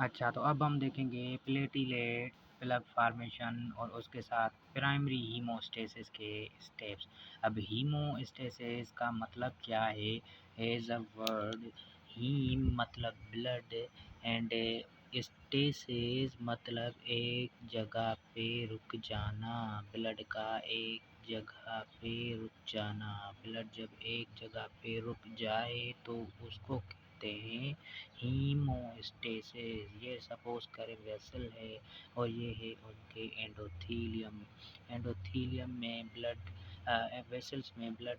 अच्छा, तो अब हम देखेंगे प्लेटलेट प्लग फॉर्मेशन और उसके साथ प्राइमरी हीमोस्टेसिस के स्टेप्स। अब हीमोस्टेसिस का मतलब क्या है? एज अ वर्ड, हीम मतलब ब्लड एंड स्टेसिस मतलब एक जगह पे रुक जाना, ब्लड का एक जगह पे रुक जाना। ब्लड जब एक जगह पे रुक जाए तो उसको कहते हैं हीमोस्टेसिस। ये सपोज करें वेसल है और ये है उनके एंडोथीलियम। एंडोथीलियम में ब्लड वेसल्स में ब्लड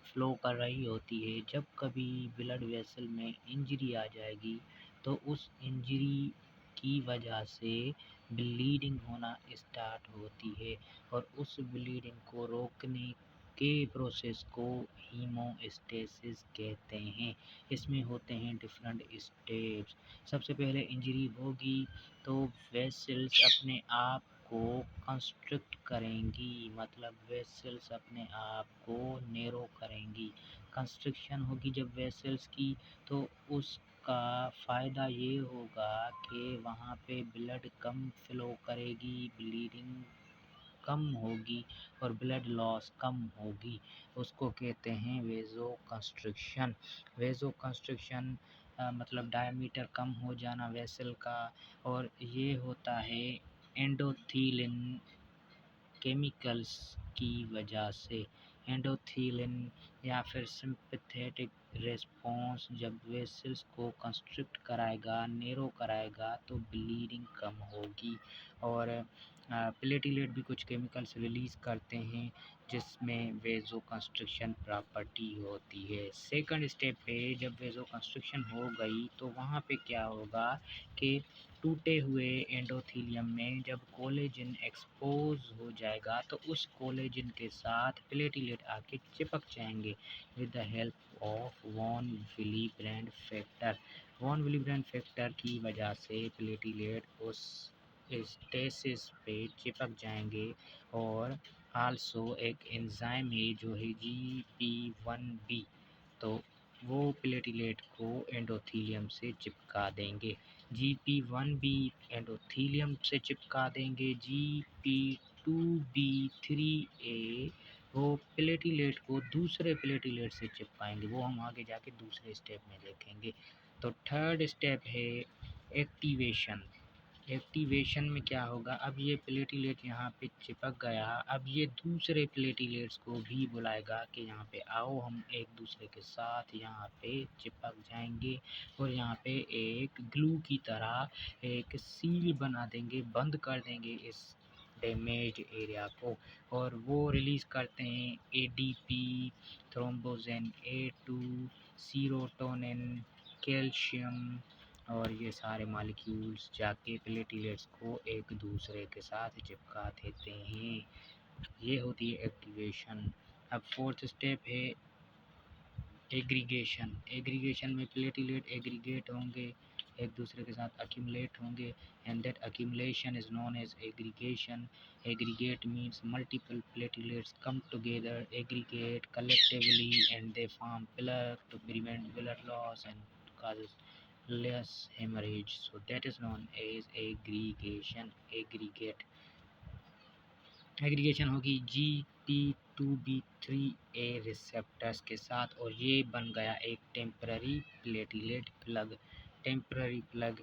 फ्लो कर रही होती है। जब कभी ब्लड वेसल में इंजरी आ जाएगी तो उस इंजरी की वजह से ब्लीडिंग होना स्टार्ट होती है और उस ब्लीडिंग को रोकने के प्रोसेस को हीमोस्टेसिस कहते हैं। इसमें होते हैं डिफरेंट स्टेप्स। सबसे पहले इंजरी होगी तो वेसल्स अपने आप को कंस्ट्रिक्ट करेंगी, मतलब वेसल्स अपने आप को नैरो करेंगी। कंस्ट्रिक्शन होगी जब वेसल्स की तो उसका फ़ायदा ये होगा कि वहाँ पे ब्लड कम फ्लो करेगी, ब्लीडिंग कम होगी और ब्लड लॉस कम होगी। उसको कहते हैं वेज़ो कंस्ट्रिक्शन। वेज़ो कंस्ट्रिक्शन मतलब डायमीटर कम हो जाना वेसल का, और ये होता है एंडोथेलिन केमिकल्स की वजह से। एंडोथेलिन या फिर सिंपैथेटिक रिस्पॉन्स जब वेसल्स को कंस्ट्रिक्ट कराएगा, नैरो कराएगा तो ब्लीडिंग कम होगी। और प्लेटलेट भी कुछ केमिकल्स रिलीज़ करते हैं जिसमें वेज़ो कंस्ट्रिक्शन प्रॉपर्टी होती है। सेकंड स्टेप पे जब वेज़ो कंस्ट्रिक्शन हो गई तो वहाँ पे क्या होगा कि टूटे हुए एंडोथेलियम में जब कोलेजन एक्सपोज हो जाएगा तो उस कोलेजन के साथ प्लेटलेट आके चिपक जाएंगे with the help of von Willebrand factor. Von Willebrand factor की वजह से प्लेटलेट उस स्टेसिस पे चिपक जाएंगे। और आल्सो एक एंजाइम है जो है GP1B, तो वो प्लेटलेट को एंडोथेलियम से चिपका देंगे। GP1B एंडोथेलियम से चिपका देंगे। GP2B3A वो प्लेटलेट को दूसरे प्लेटलेट से चिपकाएंगे, वो हम आगे जाके दूसरे स्टेप में देखेंगे। तो थर्ड स्टेप है एक्टिवेशन। एक्टिवेशन में क्या होगा, अब ये प्लेटलेट यहाँ पे चिपक गया, अब ये दूसरे प्लेटलेट्स को भी बुलाएगा कि यहाँ पे आओ, हम एक दूसरे के साथ यहाँ पे चिपक जाएंगे और यहाँ पे एक ग्लू की तरह एक सील बना देंगे, बंद कर देंगे इस डैमेज एरिया को। और वो रिलीज़ करते हैं ADP, थ्रोम्बोजेन A2, सीरोटोनिन, कैल्शियम, और ये सारे मॉलिक्यूल्स जाके प्लेटलेट्स को एक दूसरे के साथ चिपका देते हैं। ये होती है एक्टिवेशन। अब फोर्थ स्टेप है एग्रीगेशन। एग्रीगेशन में प्लेटलेट एग्रीगेट होंगे, एक दूसरे के साथ accumulate होंगे, and that accumulation is known as aggregation. Aggregate means multiple platelets come together, aggregate collectively, and they form plug to prevent blood loss and causes less hemorrhage. So that is known as aggregation. Aggregation होगी GP2B3A receptors के साथ और ये बन गया एक temporary platelet plug. Temporary plug